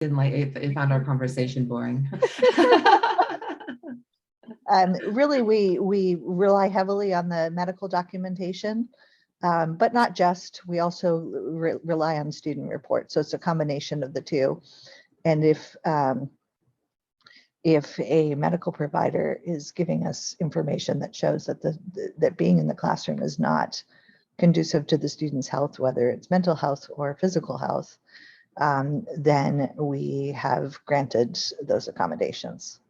didn't like it, it found our conversation boring. Really, we rely heavily on the medical documentation, but not just. We also rely on student reports. So it's a combination of the two. And if a medical provider is giving us information that shows that that being in the classroom is not conducive to the student's health, whether it's mental health or physical health, then we have granted those accommodations.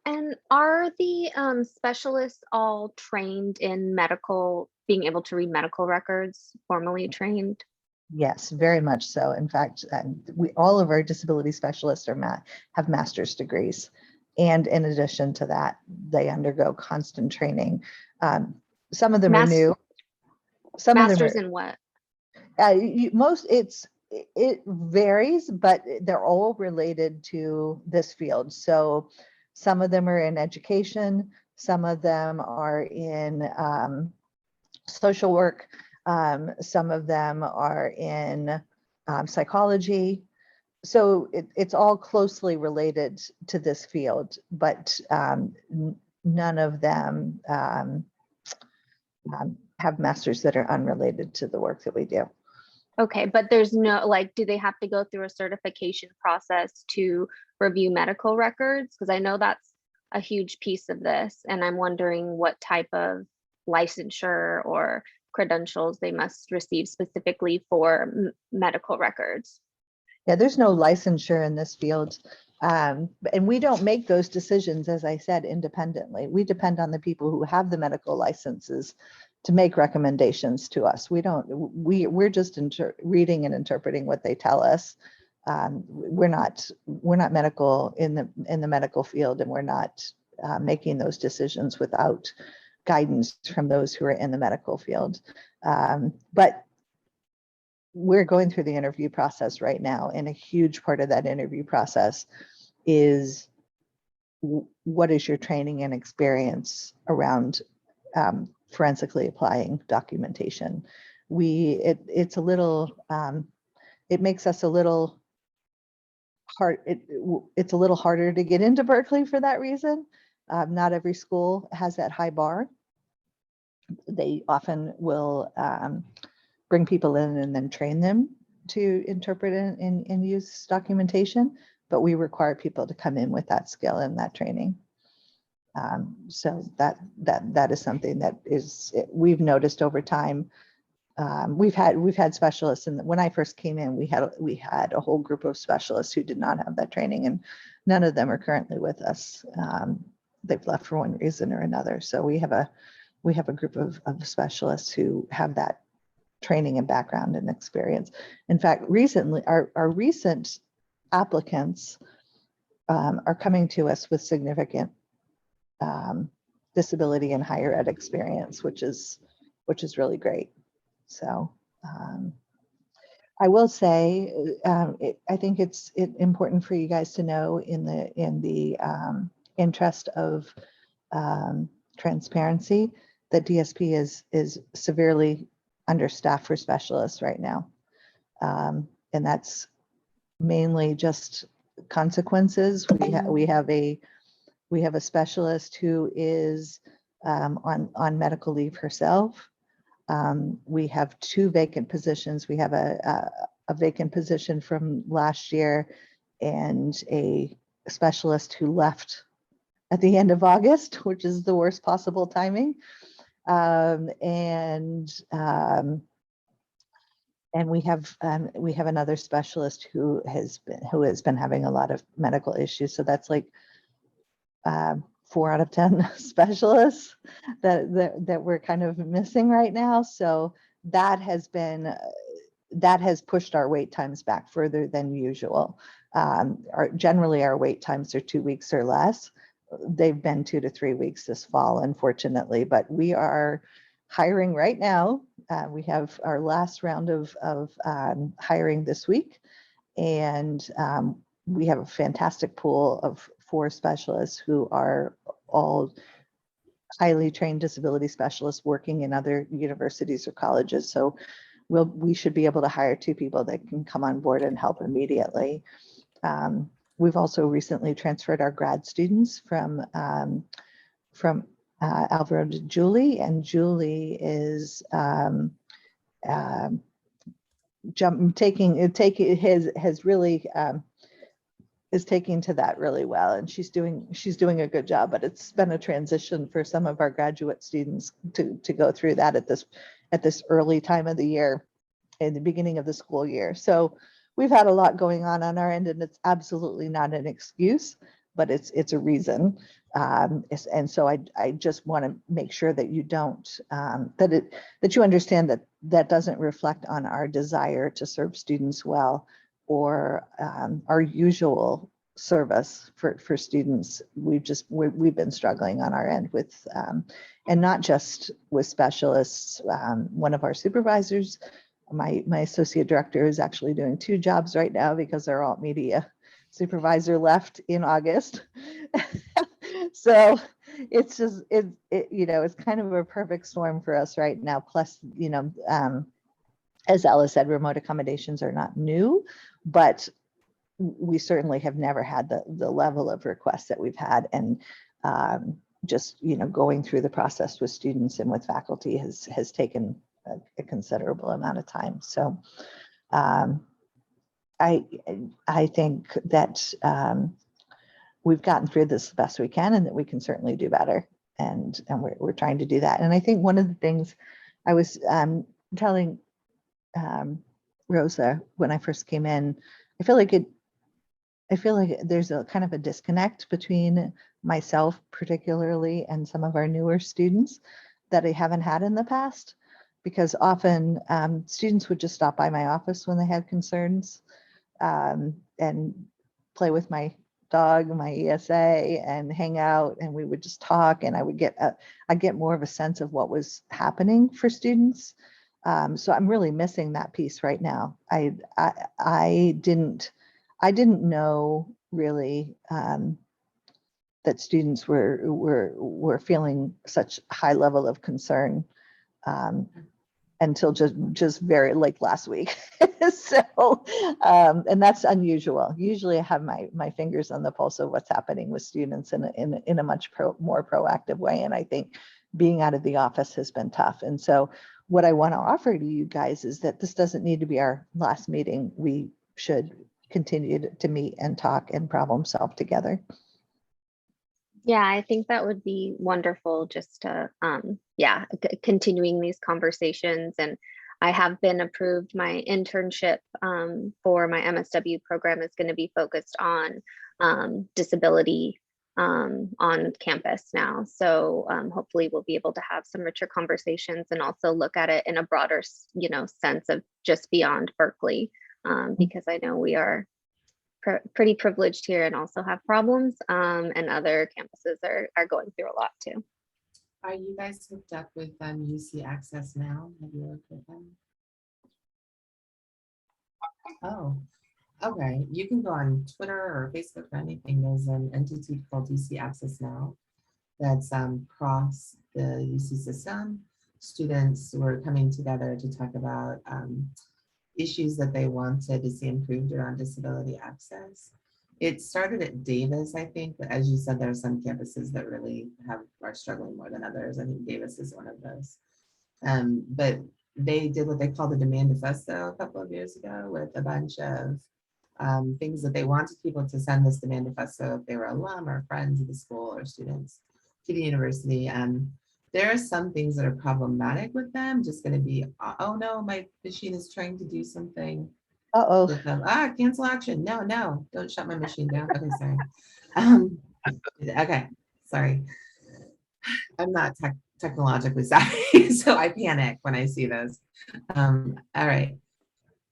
And are the specialists all trained in medical, being able to read medical records, formally trained? Yes, very much so. In fact, all of our disability specialists have master's degrees. And in addition to that, they undergo constant training. Some of them are new. Some masters of them in what? It varies, but they're all related to this field. So some of them are in education, some of them are in social work, some of them are in psychology. So it's all closely related to this field, but none of them have masters that are unrelated to the work that we do. Okay, but there's no, like, do they have to go through a certification process to review medical records? Because I know that's a huge piece of this, and I'm wondering what type of licensure or credentials they must receive specifically for medical records. Yeah, there's no licensure in this field. And we don't make those decisions, as I said, independently. We depend on the people who have the medical licenses to make recommendations to us. We're just reading and interpreting what they tell us. We're not medical in the medical field, and we're not making those decisions without guidance from those who are in the medical field. But we're going through the interview process right now, and a huge part of that interview process is what is your training and experience around forensically applying documentation. It's a little, it makes us a little hard. It's a little harder to get into Berkeley for that reason. Not every school has that high bar. They often will bring people in and then train them to interpret and use documentation, but we require people to come in with that skill and that training. So that is something that we've noticed over time. We've had specialists, and when I first came in, we had a whole group of specialists who did not have that training, and none of them are currently with us. They've left for one reason or another. So we have a group of specialists who have that training and background and experience. In fact, recently, our recent applicants are coming to us with significant disability and higher ed experience, which is really great. So I will say, I think it's important for you guys to know, in the interest of transparency, that DSP is severely understaffed for specialists right now. And that's mainly just consequences. We have a specialist who is on medical leave herself. We have 2 vacant positions. We have a vacant position from last year and a specialist who left at the end of August, which is the worst possible timing. And we have another specialist who has been having a lot of medical issues. So that's like 4 out of 10 specialists that we're kind of missing right now. So that has pushed our wait times back further than usual. Generally our wait times are 2 weeks or less. They've been 2 to 3 weeks this fall, unfortunately, but we are hiring right now. We have our last round of hiring this week, and we have a fantastic pool of 4 specialists who are all highly trained disability specialists working in other universities or colleges. So we should be able to hire 2 people that can come on board and help immediately. We've also recently transferred our grad students from Alvaro to Julie, and Julie is is taking to that really well, and she's doing a good job. But it's been a transition for some of our graduate students to go through that at this early time of the year, in the beginning of the school year. So we've had a lot going on our end, and it's absolutely not an excuse, but it's a reason. And so I just want to make sure that you don't that you understand that doesn't reflect on our desire to serve students well, or our usual service for students. We've been struggling on our end with, and not just with specialists. One of our supervisors, my associate director, is actually doing 2 jobs right now because our alt media supervisor left in August. So it's just, it's kind of a perfect storm for us right now. Plus, as Ella said, remote accommodations are not new, but we certainly have never had the level of requests that we've had. And just, going through the process with students and with faculty has taken a considerable amount of time. So I think that we've gotten through this the best we can, and that we can certainly do better. And we're trying to do that. And I think one of the things I was telling Rosa when I first came in, I feel like there's a kind of a disconnect between myself particularly and some of our newer students that I haven't had in the past, because often students would just stop by my office when they had concerns, and play with my dog, my ESA, and hang out, and we would just talk, and I'd get more of a sense of what was happening for students. So I'm really missing that piece right now. I didn't know really that students were feeling such high level of concern until just very like last week. So and that's unusual. Usually I have my fingers on the pulse of what's happening with students in a much more proactive way, and I think being out of the office has been tough. And so what I want to offer to you guys is that this doesn't need to be our last meeting. We should continue to meet and talk and problem solve together. Yeah, I think that would be wonderful, just to continuing these conversations. And I have been approved. My internship for my MSW program is going to be focused on disability on campus now. So hopefully we'll be able to have some richer conversations and also look at it in a broader, sense of just beyond Berkeley, because I know we are pretty privileged here and also have problems, and other campuses are going through a lot too. Are you guys hooked up with UC Access now? Have you worked with them? Oh, okay. You can go on Twitter or Facebook or anything. There's an entity called UC Access Now that's across the UC system. Students were coming together to talk about issues that they wanted to see improved around disability access. It started at Davis, I think, but as you said, there are some campuses that really are struggling more than others. I think Davis is one of those. But they did what they called the Demandifesto a couple of years ago, with a bunch of things that they wanted people to send this Demandifesto if they were alum or friends of the school or students to the university. There are some things that are problematic with them, just going to be, oh no, my machine is trying to do something. Cancel action. No, don't shut my machine down. Okay, sorry. Okay, sorry. I'm not technologically savvy, so I panic when I see those. All right.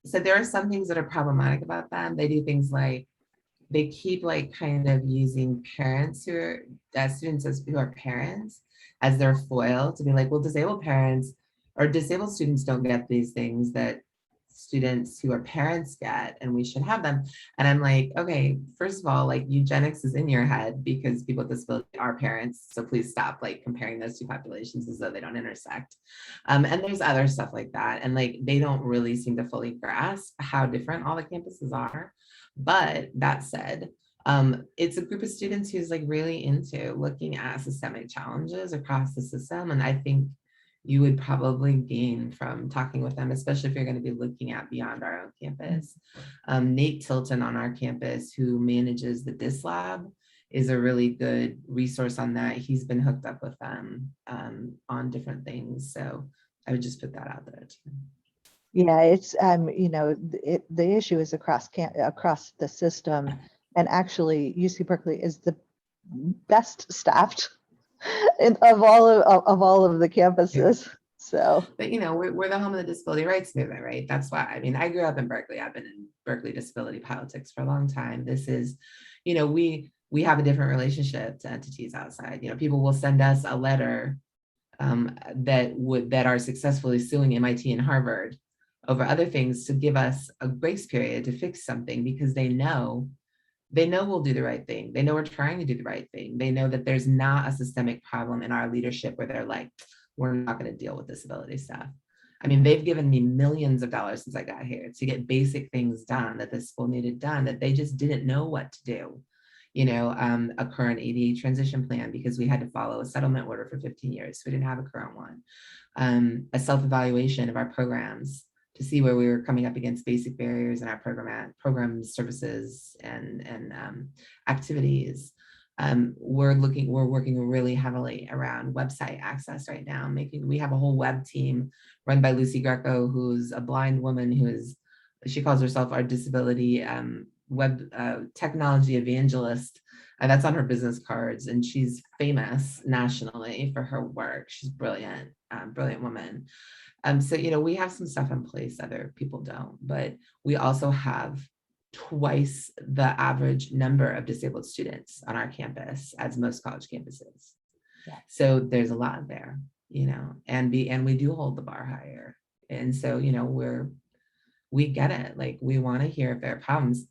So there are some things that are problematic about them. They do things like they keep kind of using parents who are students who are parents as their foil to be like, well, disabled parents or disabled students don't get these things that students who are parents get, and we should have them. And I'm like, okay, first of all, like eugenics is in your head because people with disability are parents. So please stop like comparing those two populations as though they don't intersect. And there's other stuff like that. And like, they don't really seem to fully grasp how different all the campuses are. But that said, it's a group of students who's like really into looking at systemic challenges across the system. And I think you would probably gain from talking with them, especially if you're going to be looking at beyond our own campus. Nate Tilton on our campus, who manages the DIS lab, is a really good resource on that. He's been hooked up with them on different things. So I would just put that out there too. Yeah, it's the issue is across the system, and actually UC Berkeley is the best staffed of all of the campuses. So, but we're the home of the disability rights movement, right? That's why, I mean, I grew up in Berkeley. I've been in Berkeley disability politics for a long time. This is, we have a different relationship to entities outside. People will send us a letter that are successfully suing MIT and Harvard over other things to give us a grace period to fix something, because they know we'll do the right thing. They know we're trying to do the right thing. They know that there's not a systemic problem in our leadership where they're like, we're not going to deal with disability stuff. I mean, they've given me millions of dollars since I got here to get basic things done that the school needed done that they just didn't know what to do. A current ADA transition plan because we had to follow a settlement order for 15 years. So we didn't have a current one. A self-evaluation of our programs to see where we were coming up against basic barriers in our program services and activities. We're working really heavily around website access right now. We have a whole web team run by Lucy Greco, who's a blind woman she calls herself our disability web technology evangelist. That's on her business cards, and she's famous nationally for her work. She's brilliant, brilliant woman. So, we have some stuff in place other people don't, but we also have twice the average number of disabled students on our campus as most college campuses. Yeah. So there's a lot there, and we do hold the bar higher. And so, we get it. Like, we want to hear if there are problems.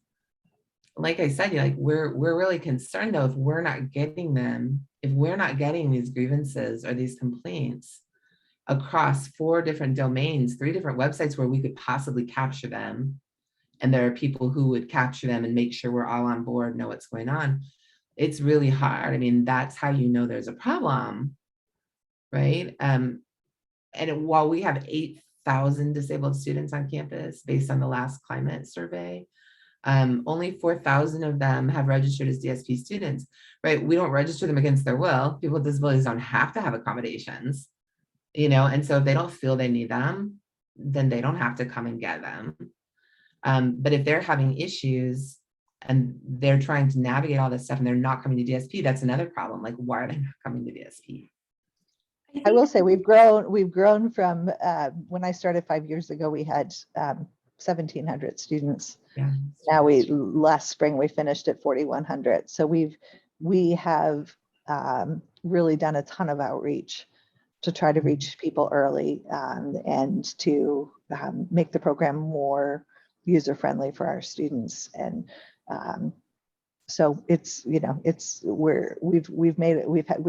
Like I said, we're really concerned though, if we're not getting these grievances or these complaints across 4 different domains, 3 different websites where we could possibly capture them. And there are people who would capture them and make sure we're all on board, know what's going on. It's really hard. I mean, that's how there's a problem, right? And while we have 8,000 disabled students on campus based on the last climate survey, only 4,000 of them have registered as DSP students, right? We don't register them against their will. People with disabilities don't have to have accommodations. And so if they don't feel they need them, then they don't have to come and get them. But if they're having issues and they're trying to navigate all this stuff and they're not coming to DSP, that's another problem. Like, why are they not coming to DSP? I will say we've grown from when I started 5 years ago, we had 1,700 students. Yeah. Now last spring we finished at 4,100. So we have really done a ton of outreach to try to reach people early and to make the program more user-friendly for our students. And so we've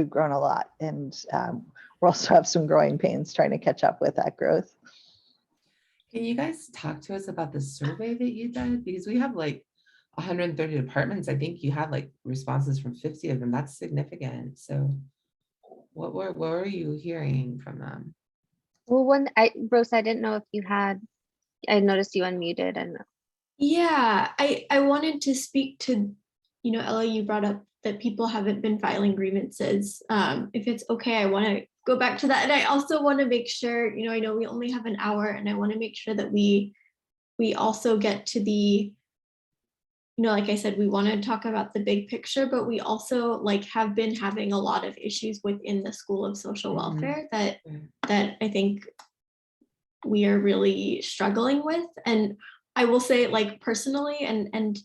grown a lot, and we also have some growing pains trying to catch up with that growth. Can you guys talk to us about the survey that you did? Because we have like 130 departments. I think you had like responses from 50 of them. That's significant. So what were you hearing from them? Well, Rose, I didn't know if you had, I noticed you unmuted. And yeah, I wanted to speak to, Ella, you brought up that people haven't been filing grievances. If it's okay, I want to go back to that. And I also want to make sure, I know we only have an hour, and I want to make sure that we also get to the, like I said, we want to talk about the big picture, but we also have been having a lot of issues within the School of Social Welfare that I think we are really struggling with. And I will say, personally, and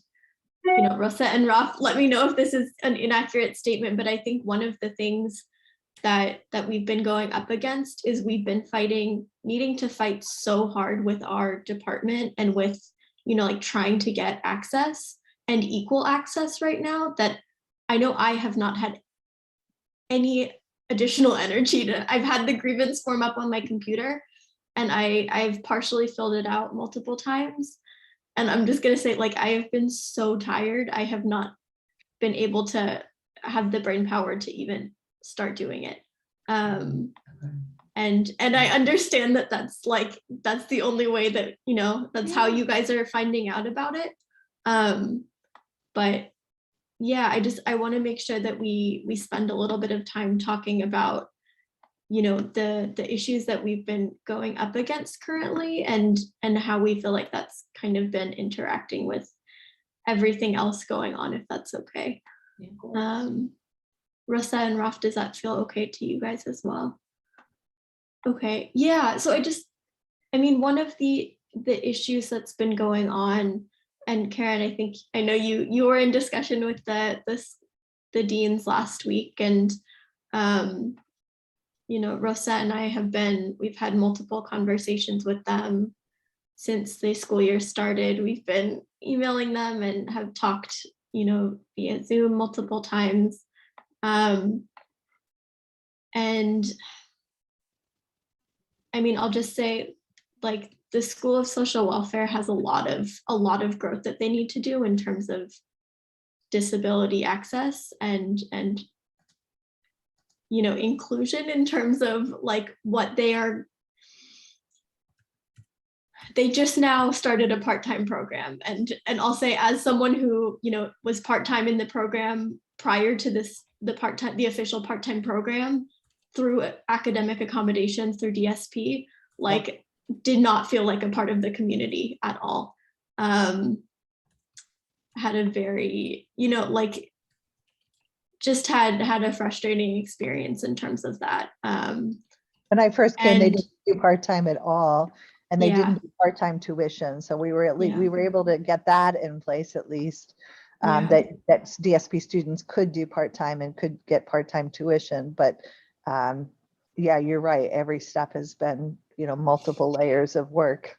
Rosa and Raf, let me know if this is an inaccurate statement, but I think one of the things that we've been going up against is we've been needing to fight so hard with our department and with, like trying to get access and equal access right now, that I know I have not had any additional energy I've had the grievance form up on my computer, and I've partially filled it out multiple times. And I'm just gonna say, like, I have been so tired. I have not been able to have the brain power to even start doing it. And I understand that that's the only way that, that's how you guys are finding out about it. But yeah, I want to make sure that we spend a little bit of time talking about, the issues that we've been going up against currently, and how we feel like that's kind of been interacting with everything else going on, if that's okay. Yeah. Rosa and Raf, does that feel okay to you guys as well? Okay, yeah, so one of the issues that's been going on, and Karen, I know you were in discussion with the deans last week, and Rosa and I we've had multiple conversations with them since the school year started. We've been emailing them and have talked, via Zoom multiple times. And I'll just say, like, the School of Social Welfare has a lot of growth that they need to do in terms of disability access and inclusion, in terms of like what they just now started a part-time program, and I'll say, as someone who was part-time in the program prior to the official part-time program, through academic accommodations through DSP, did not feel like a part of the community at all. Had a very, just had a frustrating experience in terms of that. When I first came, they didn't do part-time at all, and they Yeah. didn't do part-time tuition. So we were we were able to get that in place at least, that DSP students could do part-time and could get part-time tuition. But yeah, you're right. Every step has been, multiple layers of work.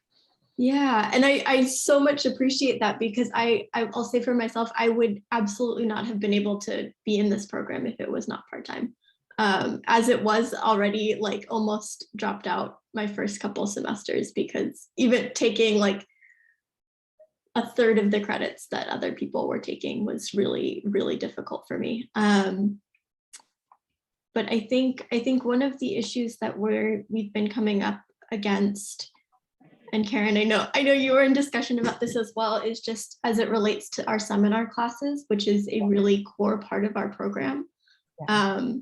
Yeah, and I so much appreciate that, because I'll say for myself, I would absolutely not have been able to be in this program if it was not part-time. As it was already, almost dropped out my first couple semesters, because even taking a third of the credits that other people were taking was really, really difficult for me. But I think one of the issues that we've been coming up against, and Karen, I know you were in discussion about this as well, is just as it relates to our seminar classes, which is a really core part of our program. Yeah.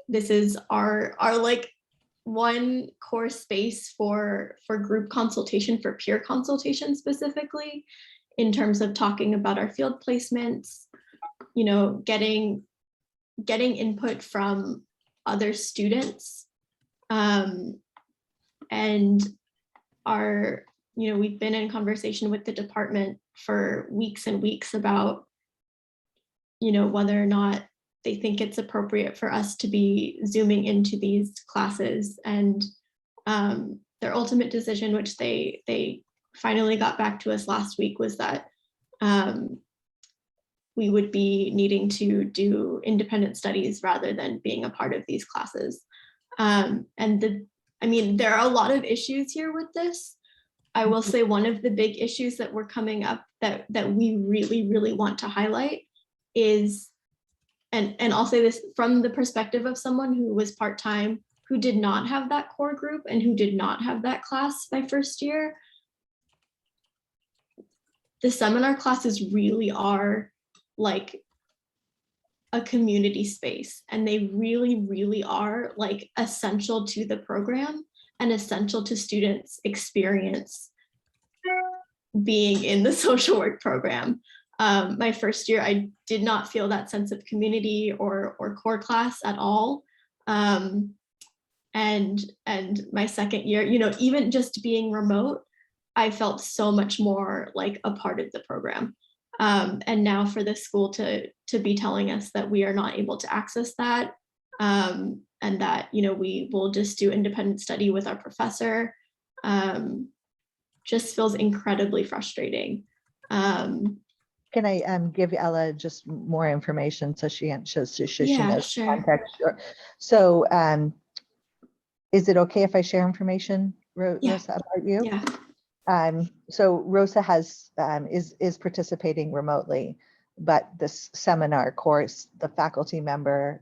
This is our one core space for group consultation, for peer consultation specifically, in terms of talking about our field placements, getting input from other students, and we've been in conversation with the department for weeks and weeks about, whether or not they think it's appropriate for us to be Zooming into these classes. And their ultimate decision, which they finally got back to us last week, was that we would be needing to do independent studies rather than being a part of these classes. And there are a lot of issues here with this. I will say one of the big issues that were coming up that we really, really want to highlight is, and I'll say this from the perspective of someone who was part-time, who did not have that core group and who did not have that class my first year. The seminar classes really are like a community space, and they really, really are essential to the program and essential to students' experience being in the social work program. My first year, I did not feel that sense of community or core class at all. And my second year, even just being remote, I felt so much more like a part of the program. And now for the school to be telling us that we are not able to access that, and that, you know, we will just do independent study with our professor. Just feels incredibly frustrating. Can I give Ella just more information so she Yeah, knows sure. context? Sure. So is it okay if I share information, Yeah. Rosa, about you? Yeah. So Rosa has is participating remotely, but this seminar course, the faculty member,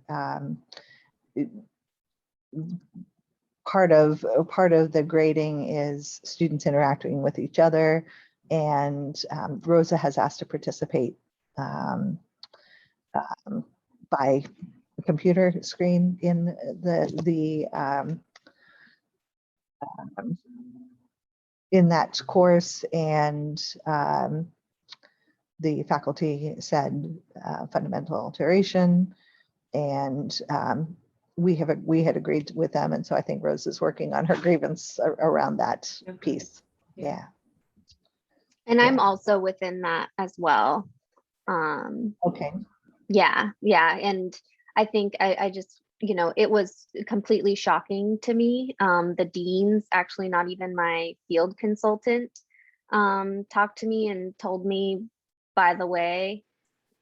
part of the grading is students interacting with each other, and Rosa has asked to participate by computer screen in in that course, and the faculty said fundamental alteration, and we had agreed with them, and so I think Rose is working on her grievance around that piece. Yeah. And Yeah. I'm also within that as well. Okay. Yeah. And I think I just, you know, it was completely shocking to me. The deans, actually not even my field consultant, talked to me and told me, by the way,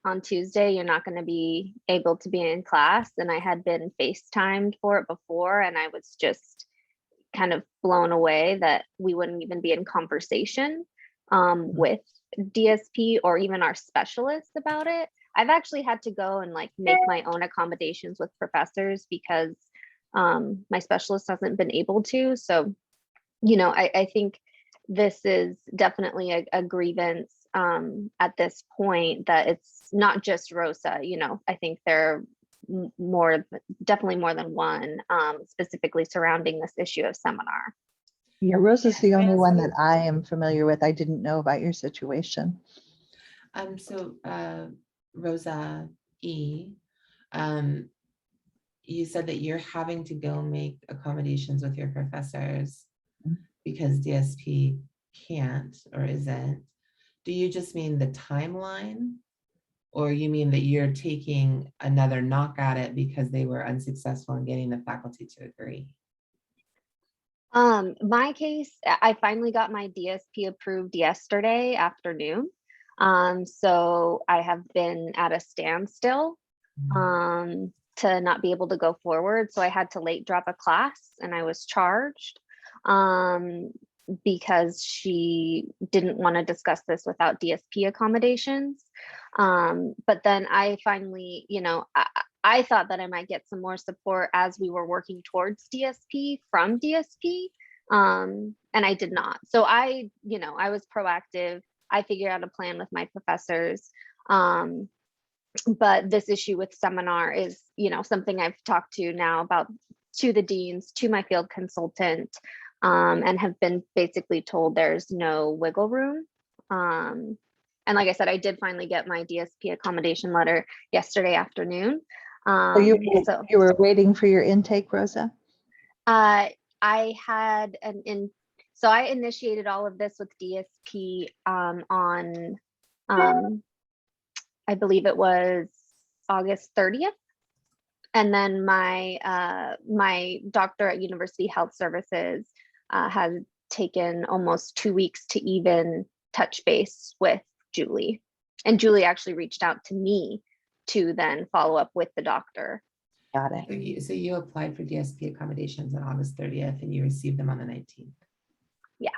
on Tuesday, you're not going to be able to be in class. And I had been FaceTimed for it before, and I was just kind of blown away that we wouldn't even be in conversation with DSP or even our specialists about it. I've actually had to go and like make my own accommodations with professors because my specialist hasn't been able to. So, you know, I think this is definitely a grievance at this point, that it's not just Rosa. You know, I think there are definitely more than one, specifically surrounding this issue of seminar. Yeah, Rosa's the only one that I am familiar with. I didn't know about your situation. So Rosa E, you said that you're having to go make accommodations with your professors because DSP can't or isn't. Do you just mean the timeline, or you mean that you're taking another knock at it because they were unsuccessful in getting the faculty to agree? My case, I finally got my DSP approved yesterday afternoon. So I have been at a standstill to not be able to go forward. So I had to late drop a class, and I was charged because she didn't want to discuss this without DSP accommodations. But then I finally, you know, I thought that I might get some more support as we were working towards DSP from DSP, and I did not. So I was proactive. I figured out a plan with my professors. But this issue with seminar is, you know, something I've talked to now about to the deans, to my field consultant, and have been basically told there's no wiggle room. And like I said, I did finally get my DSP accommodation letter yesterday afternoon. So you were waiting for your intake, Rosa? I had so I initiated all of this with DSP on I believe it was August 30th. And then my doctor at University Health Services has taken almost 2 weeks to even touch base with Julie. And Julie actually reached out to me to then follow up with the doctor. Got it. So you applied for DSP accommodations on August 30th and you received them on the 19th. Yeah.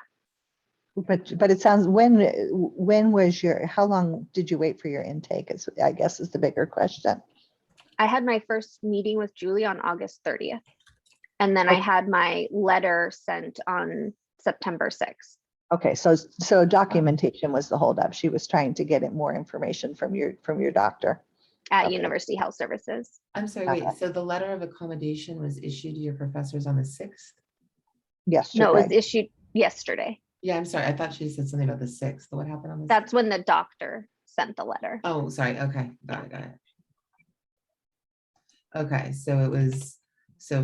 But it sounds, when was how long did you wait for your intake? I guess is the bigger question. I had my first meeting with Julie on August 30th. And then I had my letter sent on September 6th. Okay, so documentation was the holdup. She was trying to get more information from your doctor at University Health Services. I'm sorry, wait, so the letter of accommodation was issued to your professors on the 6th? Yesterday. No, it was issued yesterday. Yeah, I'm sorry, I thought she said something about the 6th. What happened on the 6th? That's when the doctor sent the letter. Oh, sorry, okay, got it. Okay, so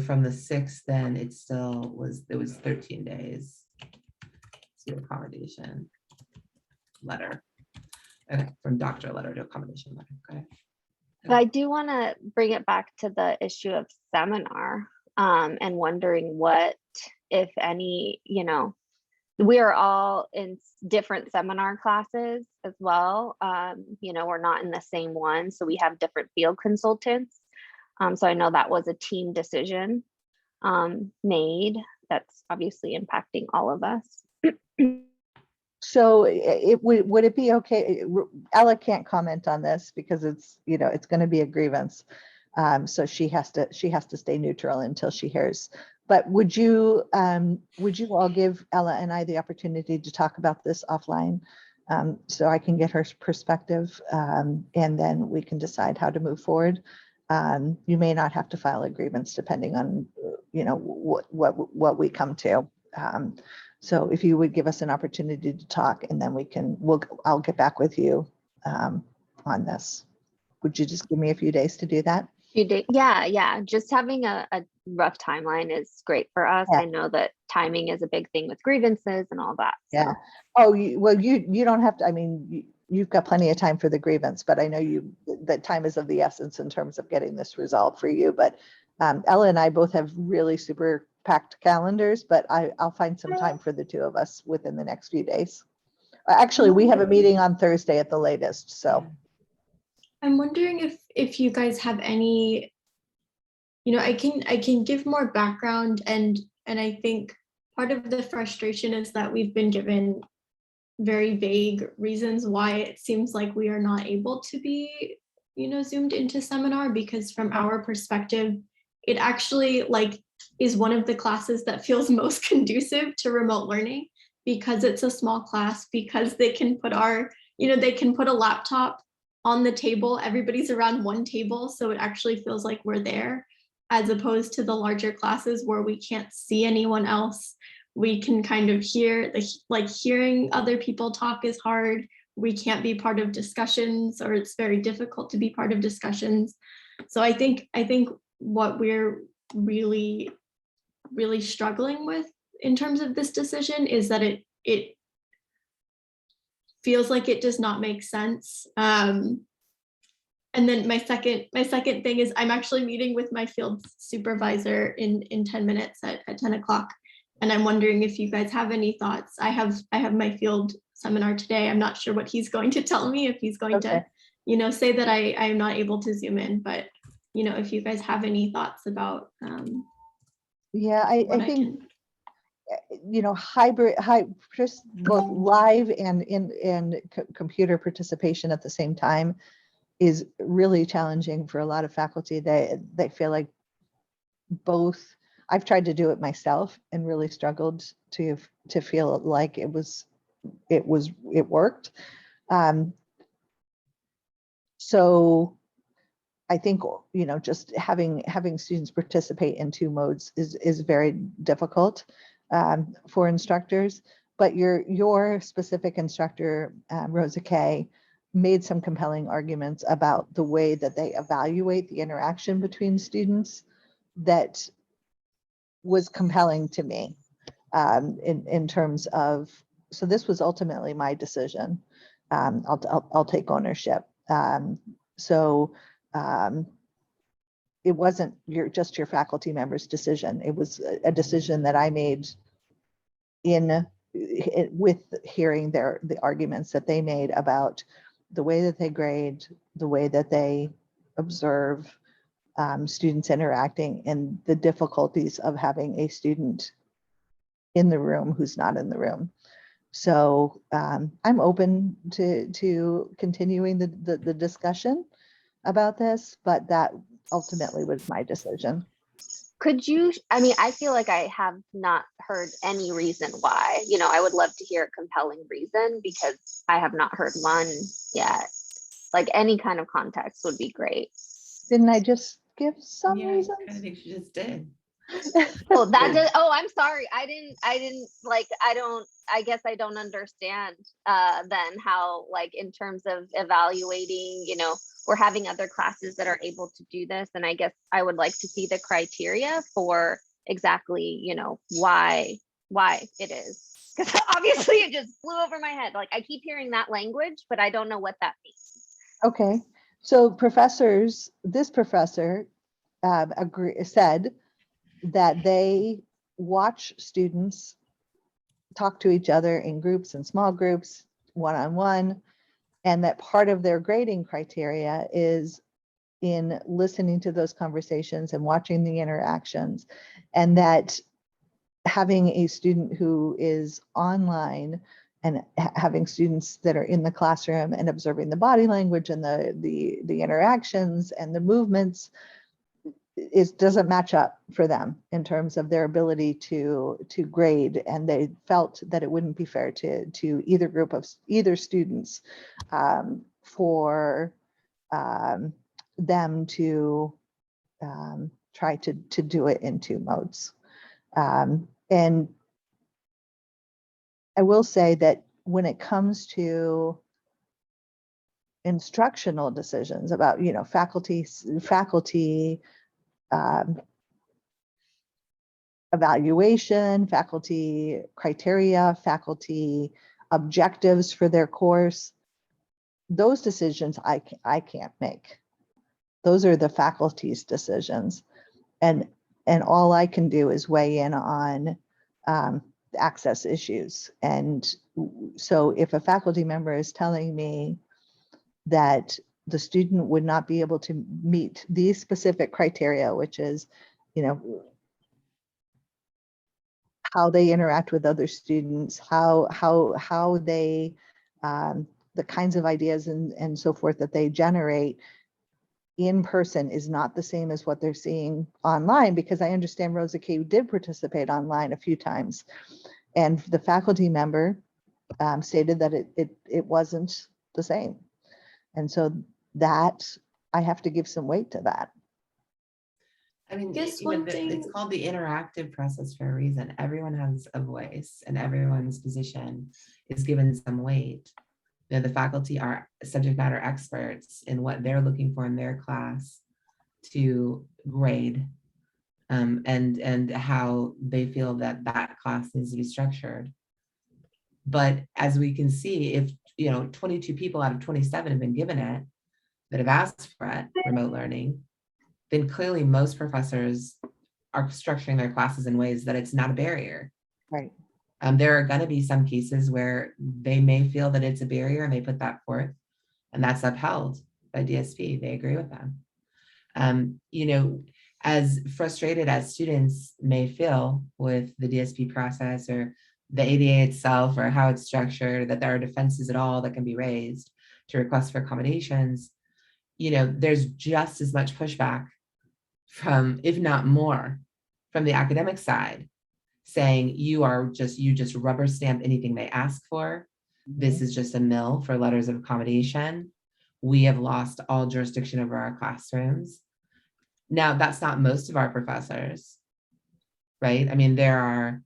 from the 6th, then it was 13 days to accommodation letter. Okay, from doctor letter to accommodation letter, okay. But I do want to bring it back to the issue of seminar, and wondering what, if any, we are all in different seminar classes as well. We're not in the same one, so we have different field consultants. So I know that was a team decision made that's obviously impacting all of us. So would it be okay? Ella can't comment on this because it's going to be a grievance. So she has to stay neutral until she hears. But would you all give Ella and I the opportunity to talk about this offline, so I can get her perspective, and then we can decide how to move forward. You may not have to file a grievance depending on what we come to. So if you would give us an opportunity to talk, and then I'll get back with you on this. Would you just give me a few days to do that? Yeah. Just having a rough timeline is great for us. Yeah. I know that timing is a big thing with grievances and all that. So. Yeah. Oh, you don't have to. I mean, you've got plenty of time for the grievance, but I know that time is of the essence in terms of getting this resolved for you. But Ella and I both have really super packed calendars, but I'll find some time for the two of us within the next few days. Actually, we have a meeting on Thursday at the latest, so. I'm wondering if you guys have any, I can give more background, and I think part of the frustration is that we've been given very vague reasons why it seems like we are not able to be, zoomed into seminar, because from our perspective, it actually is one of the classes that feels most conducive to remote learning, because it's a small class, because they can put they can put a laptop on the table, everybody's around one table, so it actually feels like we're there, as opposed to the larger classes where we can't see anyone else. We can kind of hear hearing other people talk is hard. We can't be part of discussions, or it's very difficult to be part of discussions. So I think what we're really, really struggling with in terms of this decision is that it feels like it does not make sense. And then my second thing is I'm actually meeting with my field supervisor in 10 minutes at 10 o'clock. And I'm wondering if you guys have any thoughts. I have my field seminar today. I'm not sure what he's going to tell me, if he's going to, say that I am not able to Zoom in, but if you guys have any thoughts about yeah, I think hybrid, just both live and in computer participation at the same time is really challenging for a lot of faculty. They feel like both. I've tried to do it myself and really struggled to feel like it worked. So I think just having students participate in two modes is very difficult for instructors. But your specific instructor, Rosa Kay, made some compelling arguments about the way that they evaluate the interaction between students that was compelling to me, in terms of, so this was ultimately my decision. I'll take ownership. It wasn't just your faculty members' decision. It was a decision that I made with hearing the arguments that they made about the way that they grade, the way that they observe students interacting, and the difficulties of having a student in the room who's not in the room. So I'm open to continuing the discussion about this, but that ultimately was my decision. Could you, I feel like I have not heard any reason why. I would love to hear a compelling reason, because I have not heard one yet. Like any kind of context would be great. Didn't I just give some reasons? I think she just did. I'm sorry. I guess I don't understand then how, in terms of evaluating, we're having other classes that are able to do this. And I guess I would like to see the criteria for exactly, why it is. Because obviously it just flew over my head. I keep hearing that language, but I don't know what that means. Okay. So this professor said that they watch students talk to each other in groups and small groups, one-on-one, and that part of their grading criteria is in listening to those conversations and watching the interactions, and that having a student who is online and having students that are in the classroom and observing the body language and the interactions and the movements doesn't match up for them in terms of their ability to grade, and they felt that it wouldn't be fair to either group of either students for them to try to do it in two modes. And I will say that when it comes to instructional decisions about, faculty evaluation, faculty criteria, faculty objectives for their course, those decisions I can't make. Those are the faculty's decisions. And all I can do is weigh in on access issues. And so if a faculty member is telling me that the student would not be able to meet these specific criteria, which is, how they interact with other students, how they, the kinds of ideas and so forth that they generate in person is not the same as what they're seeing online, because I understand Rosa K did participate online a few times, and the faculty member stated that it wasn't the same. And so that I have to give some weight to that. I mean, Guess you know, one thing- it's called the interactive process for a reason. Everyone has a voice and everyone's position is given some weight. The faculty are subject matter experts in what they're looking for in their class to grade, and how they feel that class needs to be structured. But as we can see, if 22 people out of 27 have been given it, that have asked for it, remote learning, then clearly most professors are structuring their classes in ways that it's not a barrier. Right. There are going to be some cases where they may feel that it's a barrier and they put that forth, and that's upheld by DSP. They agree with them. As frustrated as students may feel with the DSP process or the ADA itself or how it's structured, that there are defenses at all that can be raised to request for accommodations, there's just as much pushback from, if not more, from the academic side, saying you just rubber stamp anything they ask for. This is just a mill for letters of accommodation. We have lost all jurisdiction over our classrooms. Now, that's not most of our professors, right? I mean, there are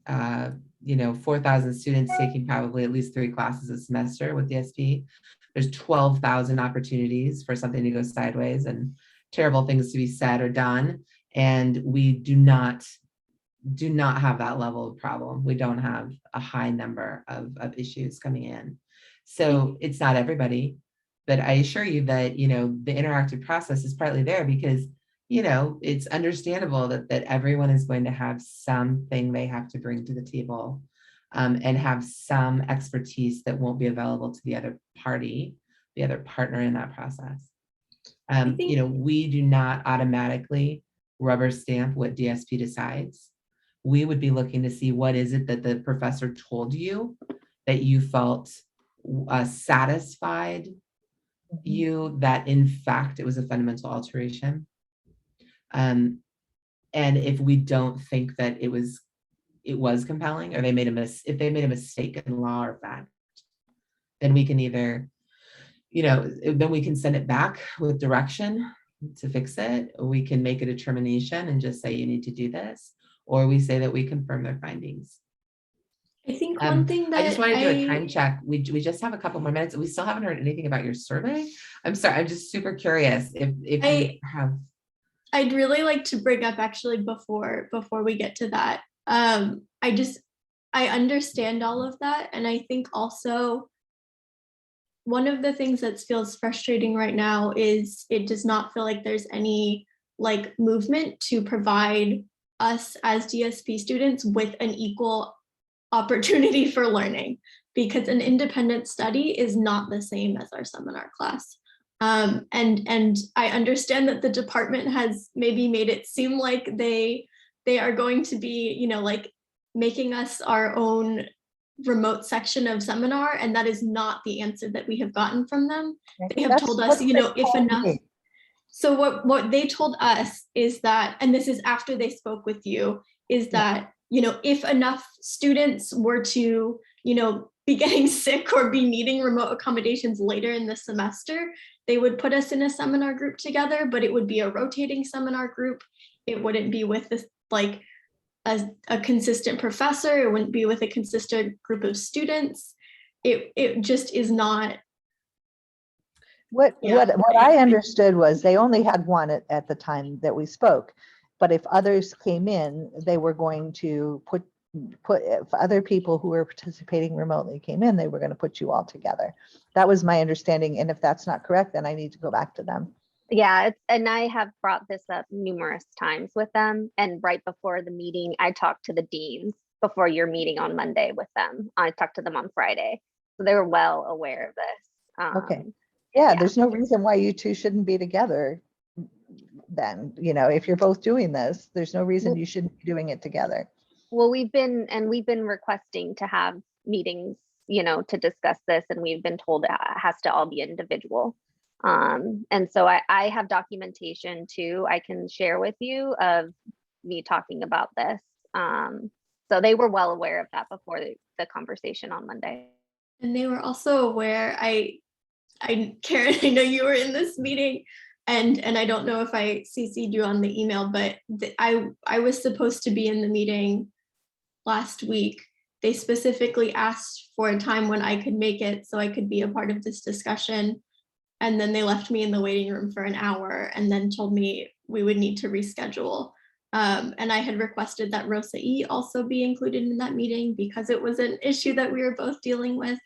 4,000 students taking probably at least 3 classes a semester with DSP. There's 12,000 opportunities for something to go sideways and terrible things to be said or done. And we do not have that level of problem. We don't have a high number of issues coming in. So it's not everybody, but I assure you that, the interactive process is partly there because, it's understandable that everyone is going to have something they have to bring to the table, and have some expertise that won't be available to the other party, the other partner in that process. We do not automatically rubber stamp what DSP decides. We would be looking to see what is it that the professor told you that you felt satisfied you that in fact it was a fundamental alteration. And if we don't think that it was compelling, or if they made a mistake in law or fact, then we can either, then we can send it back with direction to fix it. Or we can make a determination and just say you need to do this, or we say that we confirm their findings. I think one thing that I just want to do a time check. We just have a couple more minutes. We still haven't heard anything about your survey. I'm sorry. I'm just super curious if you have. I'd really like to bring up actually before we get to that. I understand all of that. And I think also one of the things that feels frustrating right now is it does not feel like there's any like movement to provide us as DSP students with an equal opportunity for learning, because an independent study is not the same as our seminar class. And I understand that the department has maybe made it seem like they are going to be, you know, like making us our own remote section of seminar, and that is not the answer that we have gotten from them. They have told us, you know, if enough. So what they told us is that, and this is after they spoke with you, is that, you know, if enough students were to, you know, be getting sick or be needing remote accommodations later in the semester, they would put us in a seminar group together, but it would be a rotating seminar group. It wouldn't be with this, like a consistent professor. It wouldn't be with a consistent group of students. It just is not. What I understood was they only had one at the time that we spoke, but if others came in, they were going to put if other people who were participating remotely came in, they were going to put you all together. That was my understanding, and if that's not correct, then I need to go back to them. Yeah, and I have brought this up numerous times with them, and right before the meeting, I talked to the deans before your meeting on Monday with them. I talked to them on Friday, so they were well aware of this. Okay. Yeah, there's no reason why you two shouldn't be together then. You know, if you're both doing this, there's no reason you shouldn't be doing it together. Well, we've been requesting to have meetings, you know, to discuss this, and we've been told it has to all be individual. And so I have documentation too I can share with you of me talking about this. So they were well aware of that before the conversation on Monday. And they were also aware, Karen, I know you were in this meeting, and I don't know if I CC'd you on the email, but I was supposed to be in the meeting last week. They specifically asked for a time when I could make it so I could be a part of this discussion. And then they left me in the waiting room for an hour and then told me we would need to reschedule. And I had requested that Rosa E also be included in that meeting because it was an issue that we were both dealing with.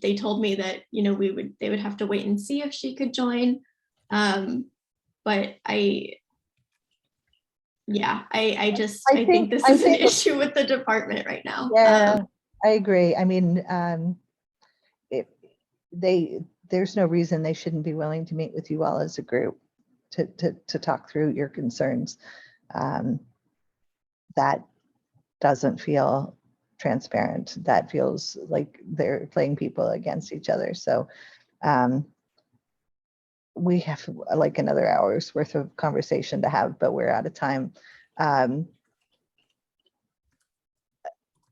They told me that, you know, they would have to wait and see if she could join. But I think this is an issue with the department right now. Yeah, I agree. I mean, there's no reason they shouldn't be willing to meet with you all as a group to talk through your concerns. That doesn't feel transparent. That feels like they're playing people against each other. So we have like another hour's worth of conversation to have, but we're out of time.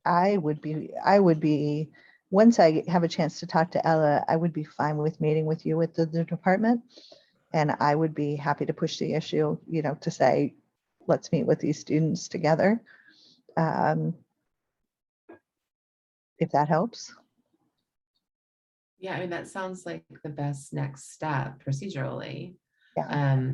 I would be, once I have a chance to talk to Ella, I would be fine with meeting with you with the department. And I would be happy to push the issue, you know, to say, let's meet with these students together. If that helps. Yeah, I mean, that sounds like the best next step procedurally. Yeah.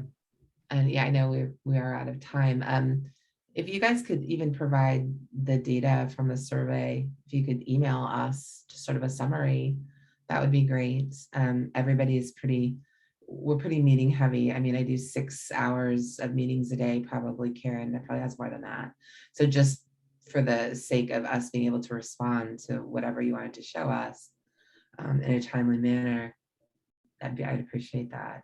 And yeah, I know we are out of time. If you guys could even provide the data from the survey, if you could email us just sort of a summary, that would be great. We're pretty meeting heavy. I mean, I do 6 hours of meetings a day, probably. Karen probably has more than that. So just for the sake of us being able to respond to whatever you wanted to show us in a timely manner, I'd appreciate that.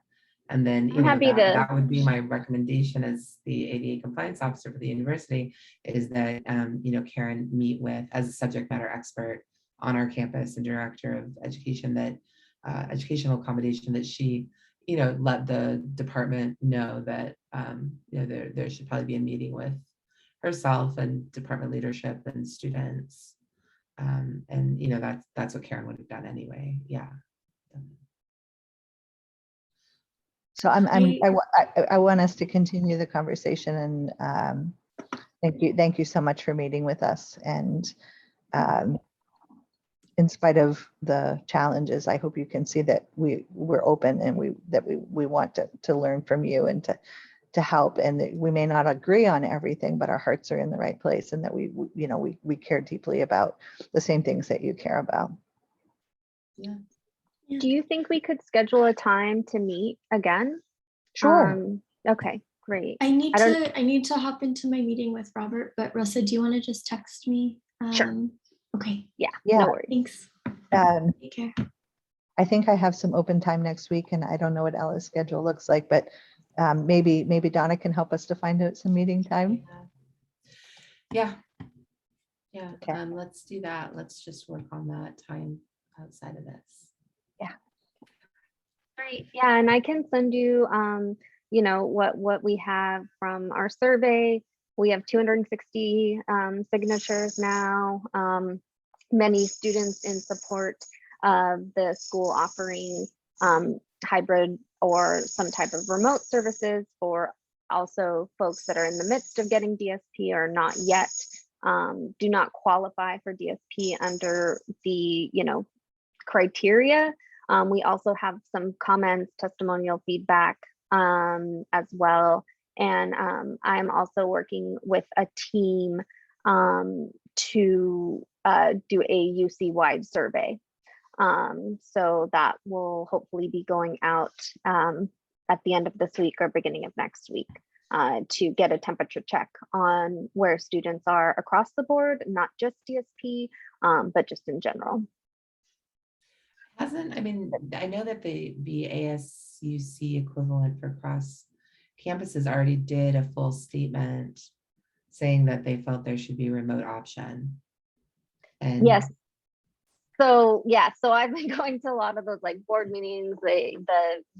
And then, you know, that would be my recommendation as the ADA compliance officer for the university, is that, you know, Karen meet with, as a subject matter expert on our campus and director of education, that educational accommodation, that she, you know, let the department know that, you know, there should probably be a meeting with herself and department leadership and students. And, you know, that's what Karen would have done anyway. Yeah. So I want us to continue the conversation, and thank you so much for meeting with us. And in spite of the challenges, I hope you can see that we're open, and we want to learn from you and to help. And that we may not agree on everything, but our hearts are in the right place, and that we care deeply about the same things that you care about. Yeah. Do you think we could schedule a time to meet again? Sure. Okay, great. I need I don't- to hop into my meeting with Robert, but Rosa, do you want to just text me? Sure. Okay, Yeah, Yeah. no worries. thanks. Um, Take care. I think I have some open time next week, and I don't know what Ella's schedule looks like, but maybe Donna can help us to find out some meeting time. Yeah. Yeah, Okay. let's do that. Let's just work on that time outside of this. Great. Yeah, and I can send you, you know, what we have from our survey. We have 260 signatures now. Many students in support of the school offering hybrid or some type of remote services for also folks that are in the midst of getting DSP or not yet, do not qualify for DSP under the, you know, criteria. We also have some comments, testimonial feedback as well. And I'm also working with a team to do a UC-wide survey. So that will hopefully be going out at the end of this week or beginning of next week to get a temperature check on where students are across the board, not just DSP, but just in general. I mean, I know that the ASUC equivalent for cross campuses already did a full statement saying that they felt there should be a remote option. And Yes. So yeah, so I've been going to a lot of those like board meetings, the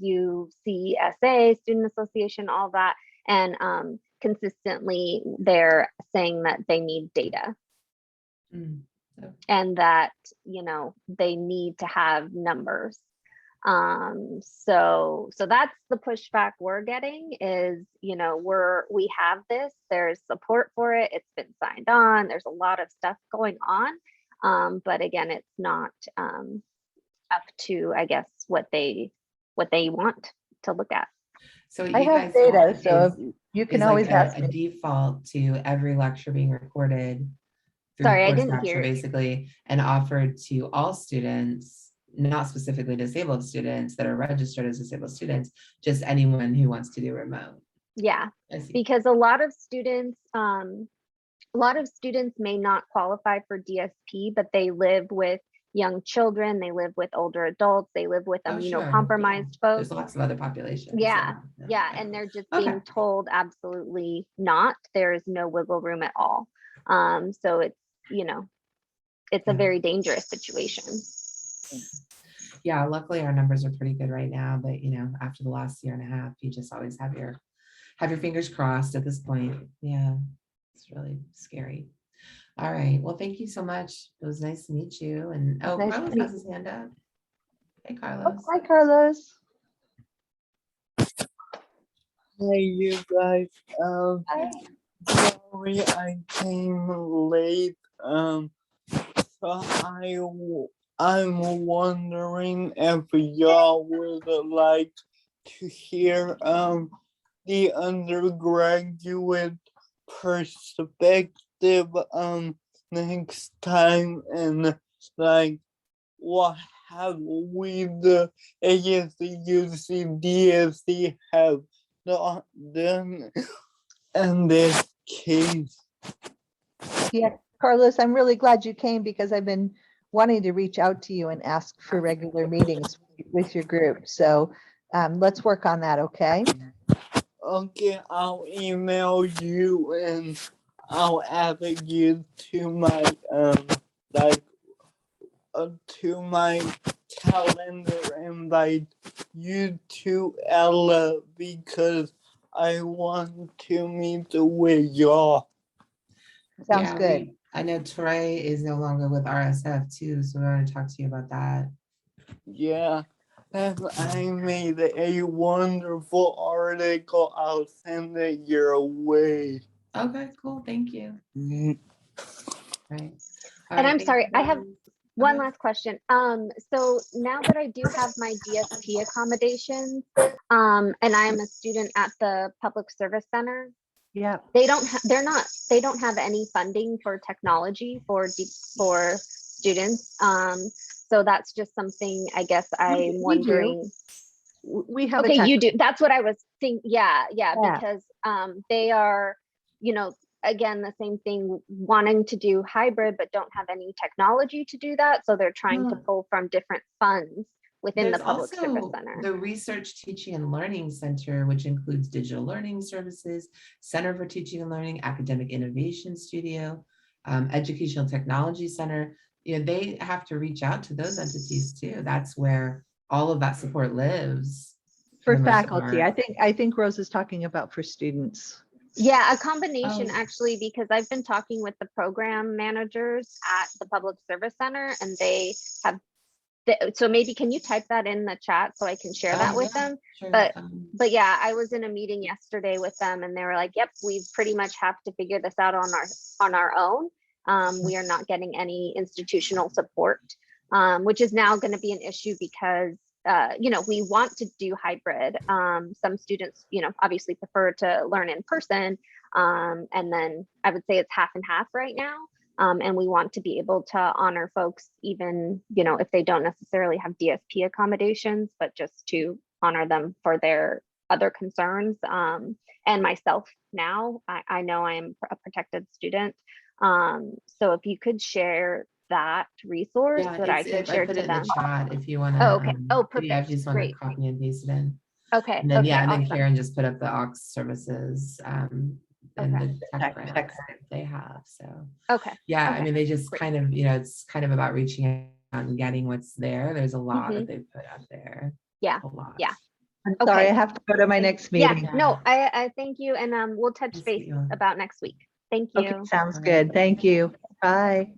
UCSA, Student Association, all that. And consistently they're saying that they need data. And that, you know, they need to have numbers. So that's the pushback we're getting is, you know, we have this, there's support for it, it's been signed on, there's a lot of stuff going on. But again, it's not up to, I guess, what they want to look at. so what I you have guys data, want so is you can like always ask a me. default to every lecture being recorded through Sorry, I course didn't capture, hear. basically, and offered to all students, not specifically disabled students that are registered as disabled students, just anyone who wants to do remote. Yeah, I see. because a lot of students may not qualify for DSP, but they live with young children, they live with older adults, they live with Oh, sure, immunocompromised yeah. folks. There's lots of other populations. Yeah, and they're just being told absolutely not. There is no wiggle room at all. So it's, you know, it's a very dangerous situation. Yeah, luckily our numbers are pretty good right now, but you know, after the last year and a half, you just always have your fingers crossed at this point. Yeah, it's really scary. All right, well, thank you so much. It was nice to meet you. And oh, Nice to Carlos meet has his hand up. Hey, Oh, Carlos. hi, Carlos. Hey, you guys. Hi. Sorry I came late. So I'm wondering if y'all would like to hear the undergraduate perspective next time, and like what have we the ASUC DSC have not done in this case. Yeah, Carlos, I'm really glad you came because I've been wanting to reach out to you and ask for regular meetings with your group. So let's work on that, okay? Okay, I'll email you and I'll add you to my to my calendar, invite you to Ella because I want to meet with y'all. Sounds Yeah, good. I know Troy is no longer with RSF too, so we're going to talk to you about that. Yeah, and I made a wonderful article. I'll send it your way. Okay, cool. Thank you. Mhm. Right. And I'm sorry, I have one Okay. last question. So now that I do have my DSP accommodations, and I'm a student at the Public Service Center, Yeah. they don't have any funding for technology for students. So that's just something I guess I'm do. wondering. We have. Okay, a you do. That's what I was thinking. Yeah, Yeah. because they are, you know, again, the same thing, wanting to do hybrid, but don't have any technology to do that. So they're trying to Well, pull from different funds within the There's Public Service also Center. the Research, Teaching and Learning Center, which includes digital learning services, Center for Teaching and Learning, Academic Innovation Studio, Educational Technology Center. You know, they have to reach out to those entities too. That's where all of that support lives. For the most faculty, part. I think Rose is talking about for students. Yeah, a combination Oh. actually, because I've been talking with the program managers at the Public Service Center, and they have, so maybe can you type that in the chat so I can share that with Yeah, them? sure. But yeah, I was in a meeting yesterday with them, and they were like, yep, we pretty much have to figure this out on our own. We are not getting any institutional support, which is now going to be an issue because you know, we want to do hybrid. Some students, you know, obviously prefer to learn in person. And then I would say it's half and half right now. And we want to be able to honor folks, even, you know, if they don't necessarily have DSP accommodations, but just to honor them for their other concerns. And myself now, I know I am a protected student. So if you could share that resource Yeah, that I can I share put to it in them. the chat if you want Oh, to. okay. Oh, Yeah, if perfect. you just want to Great. copy and paste it in. Okay. And then, Okay. yeah, and then Awesome. Karen just put up the aux services and Okay. the tech Tech grants grants. that they have. So, Okay. yeah, I Okay. mean, they just Great. kind of, you know, it's kind of about reaching out and getting what's there. There's a lot Mhm. that they put out there. Yeah. A lot. Yeah. I'm sorry, Okay. I have to go to my next Yeah. meeting. No, I thank you, and we'll touch Nice to base meet you all. about next week. Thank Okay, you. sounds All right. good. Thank you. Bye.